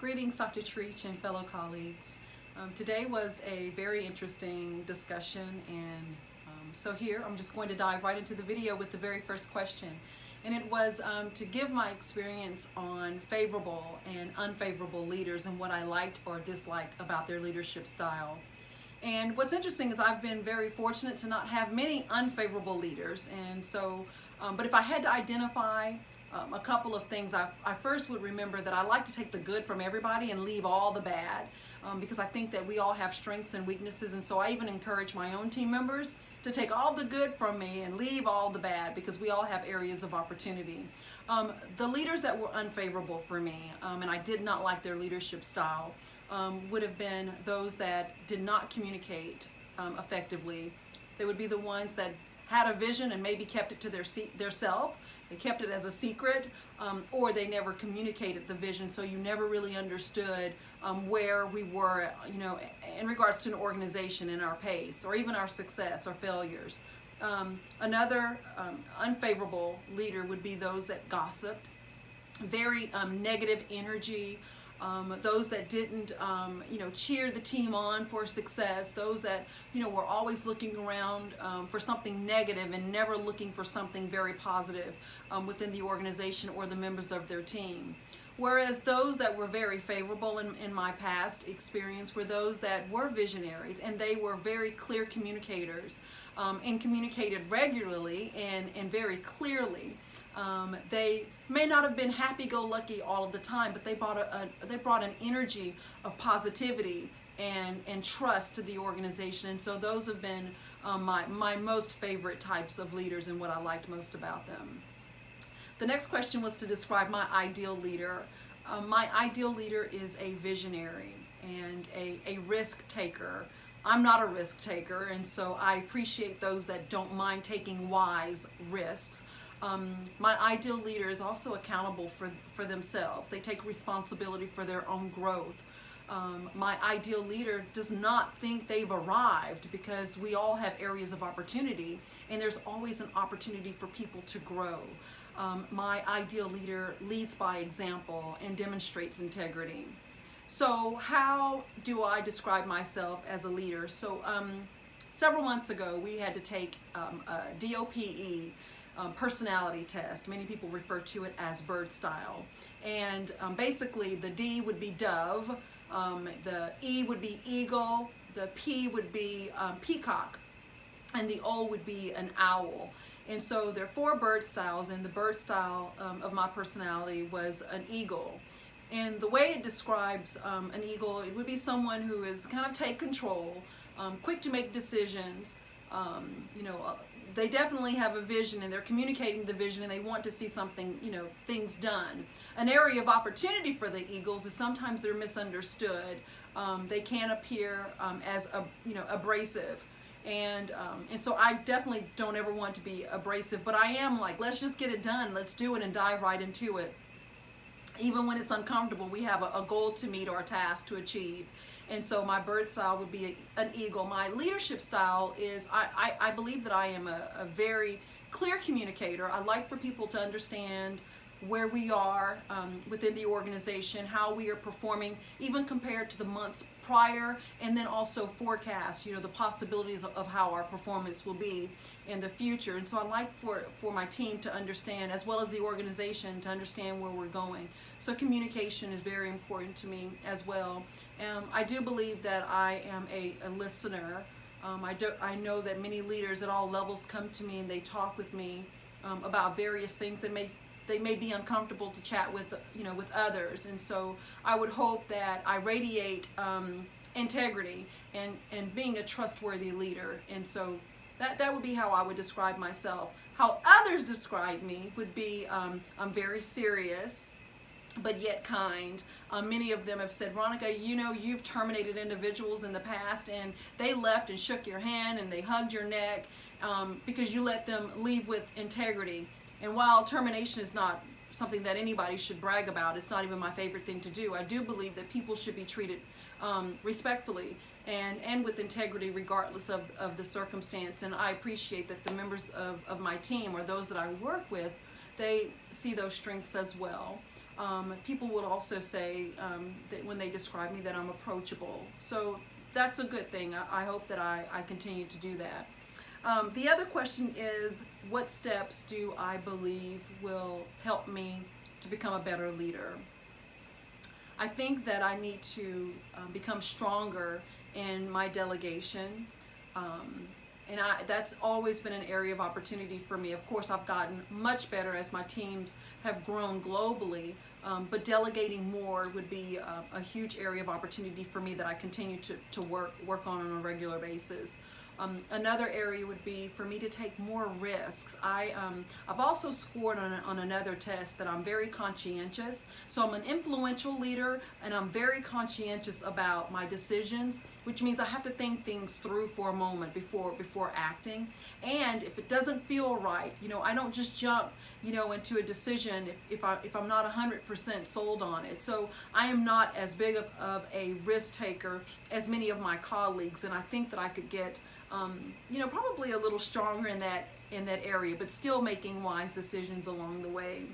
Greetings, Dr. Treach and fellow colleagues. Today was a very interesting discussion, and so here I'm just going to dive right into the video with the very first question. And it was to give my experience on favorable and unfavorable leaders and what I liked or disliked about their leadership style. And what's interesting is I've been very fortunate to not have many unfavorable leaders, and so, but if I had to identify a couple of things, I first would remember that I like to take the good from everybody and leave all the bad, because I think that we all have strengths and weaknesses, and so I even encourage my own team members to take all the good from me and leave all the bad, because we all have areas of opportunity. The leaders that were unfavorable for me, and I did not like their leadership style, would have been those that did not communicate effectively. They would be the ones that had a vision and maybe kept it to their self. They kept it as a secret, or they never communicated the vision, so you never really understood where we were, in regards to an organization and our pace, or even our success or failures. Another unfavorable leader would be those that gossiped, very negative energy, those that didn't, cheer the team on for success, those that, were always looking around for something negative and never looking for something very positive within the organization or the members of their team. Whereas those that were very favorable in my past experience were those that were visionaries, and they were very clear communicators and communicated regularly and very clearly. They may not have been happy-go-lucky all of the time, but they brought an energy of positivity and trust to the organization, and so those have been my most favorite types of leaders and what I liked most about them. The next question was to describe my ideal leader. My ideal leader is a visionary and a risk taker. I'm not a risk taker, and so I appreciate those that don't mind taking wise risks. My ideal leader is also accountable for themselves. They take responsibility for their own growth. My ideal leader does not think they've arrived, because we all have areas of opportunity, and there's always an opportunity for people to grow. My ideal leader leads by example and demonstrates integrity. So how do I describe myself as a leader? So several months ago, we had to take a DOPE personality test. Many people refer to it as bird style. And basically the D would be dove, the E would be eagle, the P would be peacock, and the O would be an owl. And so there are 4 bird styles, and the bird style of my personality was an eagle. And the way it describes an eagle, it would be someone who is kind of take control, quick to make decisions, they definitely have a vision, and they're communicating the vision, and they want to see something, things done. An area of opportunity for the eagles is sometimes they're misunderstood. They can appear as abrasive, and so I definitely don't ever want to be abrasive, but I am like, let's just get it done, let's do it and dive right into it. Even when it's uncomfortable, we have a goal to meet or a task to achieve. And so my bird style would be an eagle. My leadership style is, I believe that I am a very clear communicator. I like for people to understand where we are within the organization, how we are performing, even compared to the months prior, and then also forecast, the possibilities of how our performance will be in the future. And so I like for my team to understand, as well as the organization, to understand where we're going. So communication is very important to me as well. I do believe that I am a listener. I know that many leaders at all levels come to me and they talk with me about various things that they may be uncomfortable to chat with, with others. And so I would hope that I radiate integrity and being a trustworthy leader. And so that would be how I would describe myself. How others describe me would be, I'm very serious, but yet kind. Many of them have said, Veronica, you've terminated individuals in the past, and they left and shook your hand and they hugged your neck because you let them leave with integrity. And while termination is not something that anybody should brag about, it's not even my favorite thing to do, I do believe that people should be treated respectfully and with integrity regardless of the circumstance. And I appreciate that the members of my team, or those that I work with, they see those strengths as well. People will also say that when they describe me that I'm approachable. So that's a good thing. I hope that I continue to do that. The other question is, what steps do I believe will help me to become a better leader? I think that I need to become stronger in my delegation. And that's always been an area of opportunity for me. Of course, I've gotten much better as my teams have grown globally, but delegating more would be a huge area of opportunity for me that I continue to work on a regular basis. Another area would be for me to take more risks. I've also scored on another test that I'm very conscientious. So I'm an influential leader, and I'm very conscientious about my decisions, which means I have to think things through for a moment before acting. And if it doesn't feel right, I don't just jump, into a decision if I'm not 100% sold on it. So I am not as big of a risk taker as many of my colleagues, and I think that I could get probably a little stronger in that area, but still making wise decisions along the way.